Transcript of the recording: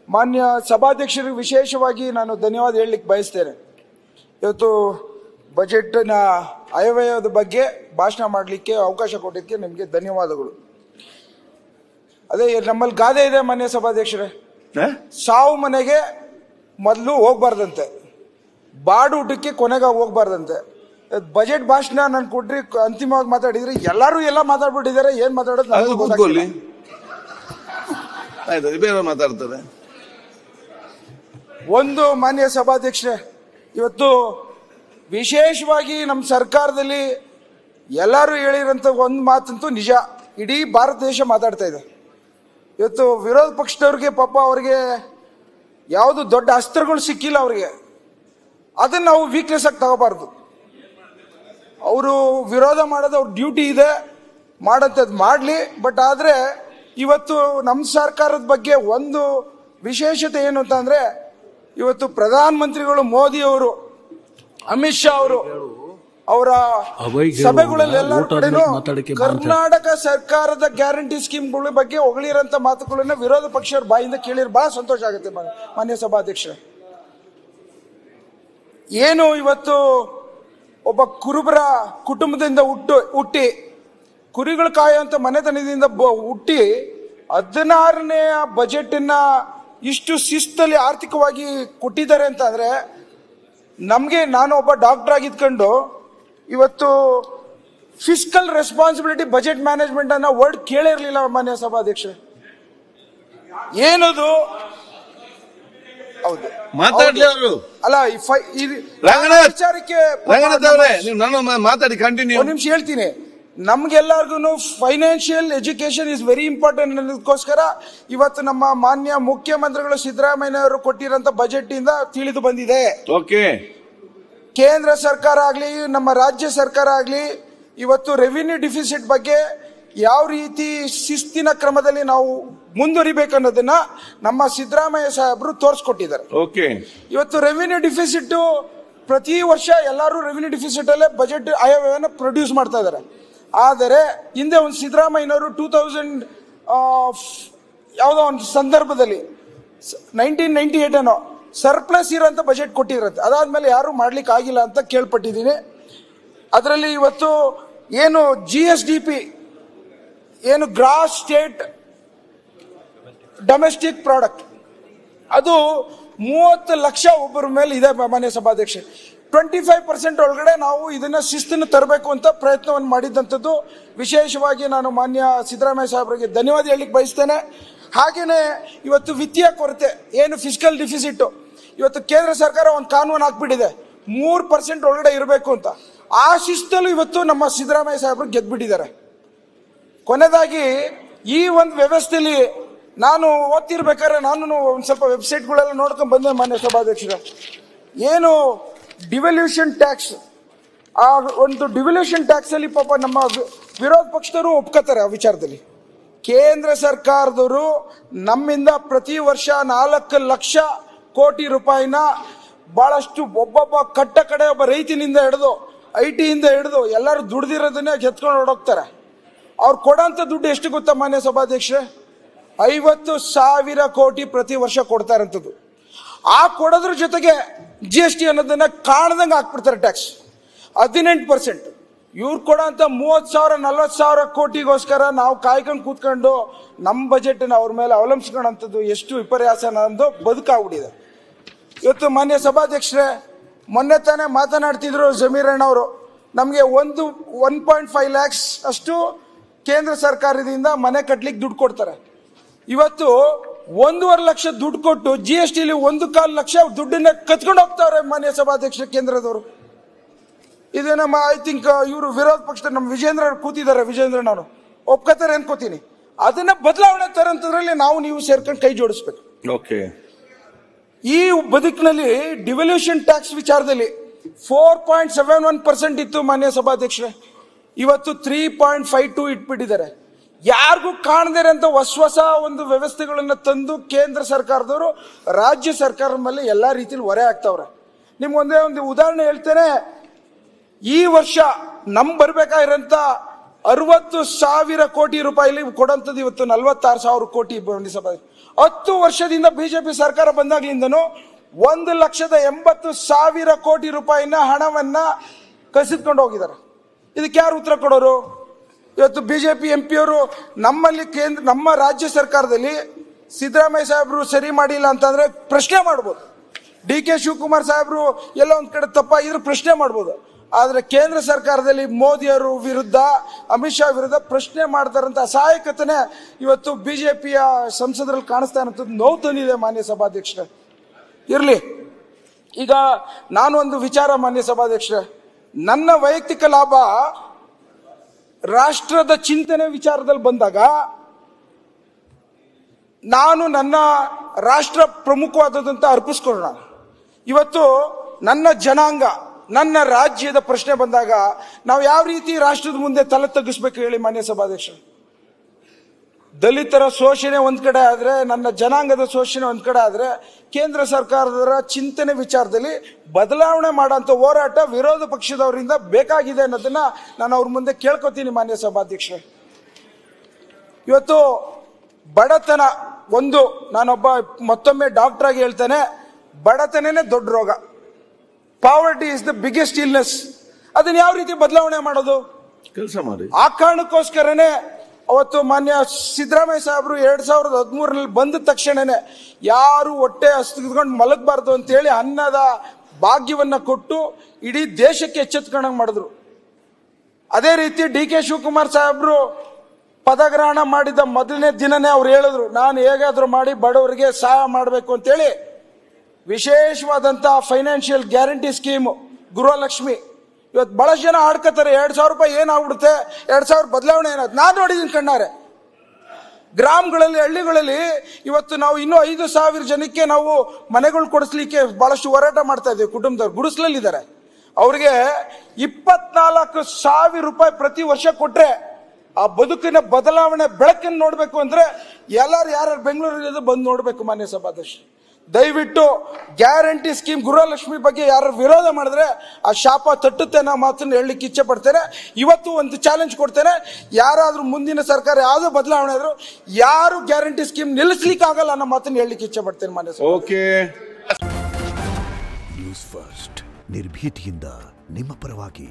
ಮಾನ್ಯ ಸಭಾಧ್ಯಕ್ಷರಿಗೆ ವಿಶೇಷವಾಗಿ ನಾನು ಧನ್ಯವಾದ ಹೇಳಲಿಕ್ಕೆ ಬಯಸ್ತೇನೆ. ಇವತ್ತು ಬಜೆಟ್ನ ಆಯವ್ಯಯದ ಬಗ್ಗೆ ಭಾಷಣ ಮಾಡಲಿಕ್ಕೆ ಅವಕಾಶ ಕೊಟ್ಟಿದ್ದಕ್ಕೆ ನಿಮಗೆ ಧನ್ಯವಾದಗಳು. ಅದೇ ನಮ್ಮಲ್ಲಿ ಗಾದೆ ಇದೆ ಮಾನ್ಯ ಸಭಾಧ್ಯಕ್ಷರೇ, ಸಾವು ಮನೆಗೆ ಮೊದಲು ಹೋಗ್ಬಾರ್ದಂತೆ, ಬಾಡೂಟಕ್ಕೆ ಕೊನೆಗೆ ಹೋಗ್ಬಾರ್ದಂತೆ. ಬಜೆಟ್ ಭಾಷಣ ನಾನು ಕೊಟ್ರಿ ಅಂತಿಮವಾಗಿ ಮಾತಾಡಿದ್ರೆ ಎಲ್ಲರೂ ಎಲ್ಲ ಮಾತಾಡ್ಬಿಟ್ಟಿದ್ದಾರೆ. ಏನ್ ಮಾತಾಡೋದು ಮಾತಾಡ್ತಾರೆ. ಒಂದು ಮಾನ್ಯ ಸಭಾಧ್ಯಕ್ಷರೇ, ಇವತ್ತು ವಿಶೇಷವಾಗಿ ನಮ್ಮ ಸರ್ಕಾರದಲ್ಲಿ ಎಲ್ಲರೂ ಹೇಳಿರೋಂಥ ಒಂದು ಮಾತಂತೂ ನಿಜ, ಇಡೀ ಭಾರತ ದೇಶ ಮಾತಾಡ್ತಾ ಇದೆ. ಇವತ್ತು ವಿರೋಧ ಪಕ್ಷದವ್ರಿಗೆ ಪಾಪ ಅವ್ರಿಗೆ ಯಾವುದು ದೊಡ್ಡ ಅಸ್ತ್ರಗಳು ಸಿಕ್ಕಿಲ್ಲ ಅವ್ರಿಗೆ, ಅದನ್ನ ನಾವು ವೀಕ್ನೆಸ್ ಆಗಿ ತಗೋಬಾರ್ದು. ಅವರು ವಿರೋಧ ಮಾಡೋದು ಅವ್ರ ಡ್ಯೂಟಿ ಇದೆ, ಮಾಡಂಥದ್ದು ಮಾಡಲಿ. ಬಟ್ ಆದರೆ ಇವತ್ತು ನಮ್ಮ ಸರ್ಕಾರದ ಬಗ್ಗೆ ಒಂದು ವಿಶೇಷತೆ ಏನು ಅಂತಂದ್ರೆ, ಇವತ್ತು ಪ್ರಧಾನ ಮಂತ್ರಿಗಳು ಮೋದಿ ಅವರು, ಅಮಿತ್ ಶಾ ಅವರು ಅವರ ಸಭೆಗಳಲ್ಲೆಲ್ಲ ಕರ್ನಾಟಕ ಸರ್ಕಾರದ ಗ್ಯಾರಂಟಿ ಸ್ಕೀಮ್ಗಳ ಬಗ್ಗೆ ಹೊಗಳಿರಂತ ಮಾತುಗಳನ್ನ ವಿರೋಧ ಪಕ್ಷದವ್ರ ಬಾಯಿಂದ ಕೇಳಿದ್ರೆ ಬಹಳ ಸಂತೋಷ ಆಗುತ್ತೆ ಮಾನ್ಯ ಸಭಾಧ್ಯಕ್ಷರೇ. ಏನು ಇವತ್ತು ಒಬ್ಬ ಕುರುಬರ ಕುಟುಂಬದಿಂದ ಹುಟ್ಟಿ ಕುರಿಗಳು ಕಾಯುವಂತ ಮನೆತನದಿಂದ ಹುಟ್ಟಿ 16ನೇ ಬಜೆಟ್ ಅನ್ನ ಇಷ್ಟು ಶಿಸ್ತಲ್ಲಿ ಆರ್ಥಿಕವಾಗಿ ಕೊಟ್ಟಿದ್ದಾರೆ ಅಂತ ಅಂದ್ರೆ, ನಮ್ಗೆ ನಾನು ಒಬ್ಬ ಡಾಕ್ಟರ್ ಆಗಿದ್ಕೊಂಡು ಇವತ್ತು ಫಿಸ್ಕಲ್ ರೆಸ್ಪಾನ್ಸಿಬಿಲಿಟಿ ಬಜೆಟ್ ಮ್ಯಾನೇಜ್ಮೆಂಟ್ ಅನ್ನೋ ವರ್ಡ್ ಕೇಳಿರ್ಲಿಲ್ಲ ಮಾನ್ಯ ಸಭಾಧ್ಯಕ್ಷ. ಏನದು ಹೌದು ಅಲ್ಲ, ವಿಚಾರಕ್ಕೆ ಮಾತಾಡಿ ಕಂಟಿನ್ಯೂ. ಒಂದು ನಿಮಿಷ ಹೇಳ್ತೀನಿ. ನಮ್ಗೆಲ್ಲರಿಗೂ financial education is very important ಅನ್ನೋದಕ್ಕೋಸ್ಕರ ಇವತ್ತು ನಮ್ಮ ಮಾನ್ಯ ಮುಖ್ಯಮಂತ್ರಿಗಳು ಸಿದ್ದರಾಮಯ್ಯ ಅವರು ಕೊಟ್ಟಿರೋಂಥ ಬಜೆಟ್ ಇಂದ ತಿಳಿದು ಬಂದಿದೆ. ಕೇಂದ್ರ ಸರ್ಕಾರ ಆಗ್ಲಿ ನಮ್ಮ ರಾಜ್ಯ ಸರ್ಕಾರ ಆಗ್ಲಿ ಇವತ್ತು ರೆವಿನ್ಯೂ ಡಿಫಿಸಿಟ್ ಬಗ್ಗೆ ಯಾವ ರೀತಿ ಶಿಸ್ತಿನ ಕ್ರಮದಲ್ಲಿ ನಾವು ಮುಂದುವರಿಬೇಕು ಅನ್ನೋದನ್ನ ನಮ್ಮ ಸಿದ್ದರಾಮಯ್ಯ ಸಾಹೇಬರು ತೋರಿಸ್ಕೊಟ್ಟಿದ್ದಾರೆ. ಇವತ್ತು ರೆವಿನ್ಯೂ ಡಿಫಿಸಿಟ್ ಪ್ರತಿ ವರ್ಷ ಎಲ್ಲರೂ ರೆವಿನ್ಯೂ ಡಿಫಿಸಿಟ್ ಅಲ್ಲೇ ಬಜೆಟ್ ಆಯವ್ಯಯನ ಪ್ರೊಡ್ಯೂಸ್ ಮಾಡ್ತಾ ಇದ್ದಾರೆ. ಆದರೆ ಹಿಂದೆ ಒಂದು ಸಿದ್ದರಾಮಯ್ಯನವರು 2000 ಯಾವುದೋ ಒಂದು ಸಂದರ್ಭದಲ್ಲಿ 1998 ಏನೋ ಸರ್ಪ್ಲಸ್ ಇರೋಂಥ ಬಜೆಟ್ ಕೊಟ್ಟಿರುತ್ತೆ. ಅದಾದ್ಮೇಲೆ ಯಾರು ಮಾಡ್ಲಿಕ್ಕೆ ಆಗಿಲ್ಲ ಅಂತ ಕೇಳ್ಪಟ್ಟಿದ್ದೀನಿ. ಅದರಲ್ಲಿ ಇವತ್ತು ಏನು GSDP ಏನು ಗ್ರಾಸ್ ಸ್ಟೇಟ್ ಡೊಮೆಸ್ಟಿಕ್ ಪ್ರಾಡಕ್ಟ್ ಅದು 30 ಲಕ್ಷ ಒಬ್ಬರ ಮೇಲೆ ಇದೆ ಮಾನ್ಯ ಸಭಾಧ್ಯಕ್ಷ. 25% ಒಳಗಡೆ ನಾವು ಇದನ್ನ ಶಿಸ್ತನ್ನು ತರಬೇಕು ಅಂತ ಪ್ರಯತ್ನವನ್ನು ಮಾಡಿದಂಥದ್ದು ವಿಶೇಷವಾಗಿ ನಾನು ಮಾನ್ಯ ಸಿದ್ದರಾಮಯ್ಯ ಸಾಹೇಬರಿಗೆ ಧನ್ಯವಾದ ಹೇಳಲಿಕ್ಕೆ ಬಯಸ್ತೇನೆ. ಹಾಗೇನೆ ಇವತ್ತು ವಿತ್ತೀಯ ಕೊರತೆ ಏನು ಫಿಸ್ಕಲ್ ಡಿಫಿಸಿಟ್, ಇವತ್ತು ಕೇಂದ್ರ ಸರ್ಕಾರ ಒಂದು ಕಾನೂನು ಹಾಕ್ಬಿಟ್ಟಿದೆ 3% ಒಳಗಡೆ ಇರಬೇಕು ಅಂತ. ಆ ಶಿಸ್ತಲ್ಲೂ ಇವತ್ತು ನಮ್ಮ ಸಿದ್ದರಾಮಯ್ಯ ಸಾಹೇಬರು ಗೆದ್ಬಿಟ್ಟಿದ್ದಾರೆ. ಕೊನೆಯದಾಗಿ ಈ ಒಂದು ವ್ಯವಸ್ಥೆಯಲ್ಲಿ ನಾನು ಓದ್ತಿರ್ಬೇಕಾದ್ರೆ ನಾನು ಒಂದು ಸ್ವಲ್ಪ ವೆಬ್ಸೈಟ್ಗಳೆಲ್ಲ ನೋಡ್ಕೊಂಡು ಬಂದೆ ಮಾನ್ಯ ಸಭಾಧ್ಯಕ್ಷರ. ಏನು ಡಿವಲ್ಯೂಷನ್ ಟ್ಯಾಕ್ಸ್, ಆ ಒಂದು ಡಿವಲ್ಯೂಷನ್ ಟ್ಯಾಕ್ಸ್ ಅಲ್ಲಿ ಪಾಪ ನಮ್ಮ ವಿರೋಧ ಪಕ್ಷದವರು ಒಪ್ಕೋತಾರೆ. ಆ ವಿಚಾರದಲ್ಲಿ ಕೇಂದ್ರ ಸರ್ಕಾರದವರು ನಮ್ಮಿಂದ ಪ್ರತಿ ವರ್ಷ 4 ಲಕ್ಷ ಕೋಟಿ ರೂಪಾಯಿನ ಬಹಳಷ್ಟು ಒಬ್ಬೊಬ್ಬ ಕಟ್ಟ ಕಡೆ ಒಬ್ಬ ರೈತನಿಂದ ಹಿಡಿದು IT ಹಿಡಿದು ಎಲ್ಲರೂ ದುಡ್ದಿರೋದನ್ನೇ ಎತ್ಕೊಂಡು ಹೊರಡೋಗ್ತಾರೆ. ಅವ್ರು ಕೊಡೋಂಥ ದುಡ್ಡು ಎಷ್ಟು ಗೊತ್ತಾ ಮಾನ್ಯ ಸಭಾಧ್ಯಕ್ಷರೇ? 50,000 ಕೋಟಿ ಪ್ರತಿ ವರ್ಷ ಕೊಡ್ತಾರಂಥದ್ದು. ಆ ಕೊಡೋದ್ರ ಜೊತೆಗೆ GST ಅನ್ನೋದನ್ನ ಕಾಣದಂಗೆ ಹಾಕ್ಬಿಡ್ತಾರೆ ಟ್ಯಾಕ್ಸ್ 18%. ಇವ್ರು ಕೊಡೋಂಥ 30,000 40,000 ಕೋಟಿಗೋಸ್ಕರ ನಾವು ಕಾಯ್ಕೊಂಡು ಕೂತ್ಕೊಂಡು ನಮ್ಮ ಬಜೆಟ್ ಅವ್ರ ಮೇಲೆ ಅವಲಂಬಿಸ್ಕೊಳ್ಳೋಂಥದ್ದು ಎಷ್ಟು ವಿಪರ್ಯಾಸ ಅನ್ನೋದು ಬದುಕಾಗ್ಬಿಟ್ಟಿದೆ. ಇವತ್ತು ಮಾನ್ಯ ಸಭಾಧ್ಯಕ್ಷರೇ, ಮೊನ್ನೆ ತಾನೇ ಮಾತನಾಡ್ತಿದ್ರು ಜಮೀರಣ್ಣ ಅವರು, ನಮಗೆ 1.5 lakhs ಅಷ್ಟು ಕೇಂದ್ರ ಸರ್ಕಾರದಿಂದ ಮನೆ ಕಟ್ಲಿಕ್ಕೆ ದುಡ್ಡು ಕೊಡ್ತಾರೆ. ಇವತ್ತು 1.5 ಲಕ್ಷ ದುಡ್ಡು ಕೊಟ್ಟು GST 1.25 ಲಕ್ಷ ದುಡ್ಡನ್ನ ಕತ್ಕೊಂಡು ಹೋಗ್ತಾವ್ರೆ ಮಾನ್ಯ ಸಭಾಧ್ಯಕ್ಷ ಕೇಂದ್ರದವರು. ಇದು ನಮ್ಮ ಐ ಥಿಂಕ್ ಇವರು ವಿರೋಧ ಪಕ್ಷದ ನಮ್ಮ ವಿಜೇಂದ್ರ ಕೂತಿದ್ದಾರೆ, ವಿಜೇಂದ್ರನವರು ಒಪ್ಕೋತಾರೆ ಅನ್ಕೋತೀನಿ. ಅದನ್ನ ಬದಲಾವಣೆ ತರಂತದ್ರಲ್ಲಿ ನಾವು ನೀವು ಸೇರ್ಕೊಂಡು ಕೈ ಜೋಡಿಸ್ಬೇಕು. ಈ ಬದುಕಿನಲ್ಲಿ ಡಿವಲ್ಯೂಷನ್ ಟ್ಯಾಕ್ಸ್ ವಿಚಾರದಲ್ಲಿ 4.71% ಇತ್ತು ಮಾನ್ಯ ಸಭಾಧ್ಯಕ್ಷರೇ, ಇವತ್ತು 3.52 ಇಟ್ಬಿಟ್ಟಿದ್ದಾರೆ. ಯಾರಿಗೂ ಕಾಣದೇ ಅಂತ ಹೊಸ ಒಂದು ವ್ಯವಸ್ಥೆಗಳನ್ನ ತಂದು ಕೇಂದ್ರ ಸರ್ಕಾರದವರು ರಾಜ್ಯ ಸರ್ಕಾರದ ಮೇಲೆ ಎಲ್ಲಾ ರೀತಿಯಲ್ಲಿ ಹೊರೆ ಆಗ್ತಾವ್ರೆ. ನಿಮ್ಗೊಂದೇ ಒಂದು ಉದಾಹರಣೆ ಹೇಳ್ತೇನೆ. ಈ ವರ್ಷ ಬರ್ಬೇಕಾಗಿರೋಂಥ 60,000 ಕೋಟಿ ರೂಪಾಯಿ ಕೊಡೋಂಥದ್ದು ಇವತ್ತು 46,000 ಕೋಟಿ 10 ವರ್ಷದಿಂದ ಬಿಜೆಪಿ ಸರ್ಕಾರ ಬಂದಾಗ್ಲಿಂದನು 1,80,000 ಕೋಟಿ ರೂಪಾಯಿನ ಹಣವನ್ನ ಕಸಿದ್ಕೊಂಡು ಹೋಗಿದ್ದಾರೆ. ಇದಕ್ಕೆ ಯಾರು ಉತ್ತರ ಕೊಡೋರು? ಇವತ್ತು ಬಿಜೆಪಿ MP ಅವರು ನಮ್ಮಲ್ಲಿ ನಮ್ಮ ರಾಜ್ಯ ಸರ್ಕಾರದಲ್ಲಿ ಸಿದ್ದರಾಮಯ್ಯ ಸಾಹೇಬರು ಸರಿ ಮಾಡಿಲ್ಲ ಅಂತಂದ್ರೆ ಪ್ರಶ್ನೆ ಮಾಡ್ಬೋದು. DK ಶಿವಕುಮಾರ್ ಸಾಹೇಬರು ಎಲ್ಲ ಒಂದ್ ಕಡೆ ತಪ್ಪಾಗಿದ್ರೆ ಪ್ರಶ್ನೆ ಮಾಡ್ಬೋದು. ಆದ್ರೆ ಕೇಂದ್ರ ಸರ್ಕಾರದಲ್ಲಿ ಮೋದಿಯವರು ವಿರುದ್ಧ, ಅಮಿತ್ ಶಾ ವಿರುದ್ಧ ಪ್ರಶ್ನೆ ಮಾಡ್ತಾರಂತ ಅಸಹಾಯಕತೆನೆ ಇವತ್ತು ಬಿಜೆಪಿಯ ಸಂಸದರಲ್ಲಿ ಕಾಣಿಸ್ತಾ ಇರೋಂಥದ್ದು ನೋವು ತಂದಿದೆ ಮಾನ್ಯ ಸಭಾಧ್ಯಕ್ಷರೇ. ಇರ್ಲಿ, ಈಗ ನಾನು ಒಂದು ವಿಚಾರ ಮಾನ್ಯ ಸಭಾಧ್ಯಕ್ಷರೇ, ನನ್ನ ವೈಯಕ್ತಿಕ ಲಾಭ ರಾಷ್ಟ್ರದ ಚಿಂತನೆ ವಿಚಾರದಲ್ಲಿ ಬಂದಾಗ ನಾನು ನನ್ನ ರಾಷ್ಟ್ರ ಪ್ರಮುಖವಾದದಂತ ಅರ್ಪಿಸ್ಕೊಳ್ಳೋಣ. ಇವತ್ತು ನನ್ನ ಜನಾಂಗ, ನನ್ನ ರಾಜ್ಯದ ಪ್ರಶ್ನೆ ಬಂದಾಗ ನಾವು ಯಾವ ರೀತಿ ರಾಷ್ಟ್ರದ ಮುಂದೆ ತಲೆ ತಗ್ಗಿಸ್ಬೇಕು ಹೇಳಿ ಮಾನ್ಯ ಸಭಾಧ್ಯಕ್ಷರು? ದಲಿತರ ಶೋಷಣೆ ಒಂದ್ ಕಡೆ ಆದ್ರೆ, ನನ್ನ ಜನಾಂಗದ ಶೋಷಣೆ ಒಂದ್ ಕಡೆ ಆದ್ರೆ, ಕೇಂದ್ರ ಸರ್ಕಾರದ ಚಿಂತನೆ ವಿಚಾರದಲ್ಲಿ ಬದಲಾವಣೆ ಮಾಡೋಂಥ ಹೋರಾಟ ವಿರೋಧ ಪಕ್ಷದವರಿಂದ ಬೇಕಾಗಿದೆ ಅನ್ನೋದನ್ನ ನಾನು ಅವ್ರ ಮುಂದೆ ಕೇಳ್ಕೊತೀನಿ ಮಾನ್ಯ ಸಭಾಧ್ಯಕ್ಷರೇ. ಇವತ್ತು ಬಡತನ ಒಂದು, ನಾನೊಬ್ಬ ಮತ್ತೊಮ್ಮೆ ಡಾಕ್ಟರ್ ಆಗಿ ಹೇಳ್ತೇನೆ, ಬಡತನನೇ ದೊಡ್ಡ ರೋಗ. Poverty is the biggest illness. ಅದನ್ನ ಯಾವ ರೀತಿ ಬದಲಾವಣೆ ಮಾಡೋದು? ಕೆಲಸ ಮಾಡಿ. ಆ ಕಾರಣಕ್ಕೋಸ್ಕರನೇ ಅವತ್ತು ಮಾನ್ಯ ಸಿದ್ದರಾಮಯ್ಯ ಸಾಹೇಬರು 2013 ಬಂದ ತಕ್ಷಣನೇ ಯಾರು ಹೊಟ್ಟೆ ಹಸ್ಕೊಂಡು ಮಲಗಬಾರ್ದು ಅಂತೇಳಿ ಅನ್ನದ ಭಾಗ್ಯವನ್ನ ಕೊಟ್ಟು ಇಡೀ ದೇಶಕ್ಕೆ ಎಚ್ಚೆತ್ಕೊಂಡಂಗೆ ಮಾಡಿದ್ರು. ಅದೇ ರೀತಿ DK ಶಿವಕುಮಾರ್ ಸಾಹೇಬರು ಪದಗ್ರಹಣ ಮಾಡಿದ ಮೊದಲನೇ ದಿನನೇ ಅವ್ರು ಹೇಳಿದ್ರು, ನಾನು ಹೇಗಾದ್ರೂ ಮಾಡಿ ಬಡವರಿಗೆ ಸಹಾಯ ಮಾಡಬೇಕು ಅಂತೇಳಿ ವಿಶೇಷವಾದಂತಹ ಫೈನಾನ್ಷಿಯಲ್ ಗ್ಯಾರಂಟಿ ಸ್ಕೀಮ್ ಗೃಹಲಕ್ಷ್ಮಿ. ಇವತ್ತು ಬಹಳಷ್ಟು ಜನ ಆಡ್ಕೋತಾರೆ, 2,000 ರೂಪಾಯಿ ಏನಾಗ್ಬಿಡುತ್ತೆ, 2,000 ಬದಲಾವಣೆ ಏನಾದ್ರು. ನಾನು ನೋಡಿದ್ದೀನಿ ಕಣ್ಣಾರೆ. ಗ್ರಾಮಗಳಲ್ಲಿ, ಹಳ್ಳಿಗಳಲ್ಲಿ ಇವತ್ತು ನಾವು ಇನ್ನೂ 5,000 ಜನಕ್ಕೆ ನಾವು ಮನೆಗಳು ಕೊಡಿಸ್ಲಿಕ್ಕೆ ಬಹಳಷ್ಟು ಹೋರಾಟ ಮಾಡ್ತಾ ಇದ್ದೀವಿ. ಕುಟುಂಬದವ್ರು ಗುಡಿಸ್ಲಲ್ಲಿದ್ದಾರೆ, ಅವ್ರಿಗೆ 24,000 ರೂಪಾಯಿ ಪ್ರತಿ ವರ್ಷ ಕೊಟ್ರೆ ಆ ಬದುಕಿನ ಬದಲಾವಣೆ ಬೆಳಕನ್ನು ನೋಡ್ಬೇಕು ಅಂದ್ರೆ ಯಾರು ಬೆಂಗಳೂರಲ್ಲಿ ಬಂದು ನೋಡ್ಬೇಕು ಮಾನ್ಯ ಸಭಾಧ್ಯಕ್ಷ. ದಯವಿಟ್ಟು ಗ್ಯಾರಂಟಿ ಸ್ಕೀಮ್ ಗೃಹಲಕ್ಷ್ಮಿ ಬಗ್ಗೆ ಯಾರು ವಿರೋಧ ಮಾಡಿದ್ರೆ ಆ ಶಾಪ ತಟ್ಟುತ್ತೆ ಅನ್ನೋ ಮಾತನ್ನು ಹೇಳಲಿಕ್ಕೆ ಇಚ್ಛೆ ಪಡ್ತೇನೆ. ಇವತ್ತು ಒಂದು ಚಾಲೆಂಜ್ ಕೊಡ್ತೇನೆ, ಯಾರಾದ್ರೂ ಮುಂದಿನ ಸರ್ಕಾರ ಯಾವ್ದು ಬದಲಾವಣೆ ಆದ್ರೂ ಯಾರು ಗ್ಯಾರಂಟಿ ಸ್ಕೀಮ್ ನಿಲ್ಲಿಸ್ಲಿಕ್ಕೆ ಆಗಲ್ಲ ಅನ್ನೋ ಮಾತನ್ನು ಹೇಳಲಿಕ್ಕೆ ಇಚ್ಛೆ ಪಡ್ತೇನೆ ಮಾನ್ಯ ಸಭಾಧ್ಯಕ್ಷ. ಓಕೆ. ನ್ಯೂಸ್ ಫಸ್ಟ್, ನಿರ್ಭೀತಿಯಿಂದ ನಿಮ್ಮ ಪರವಾಗಿ.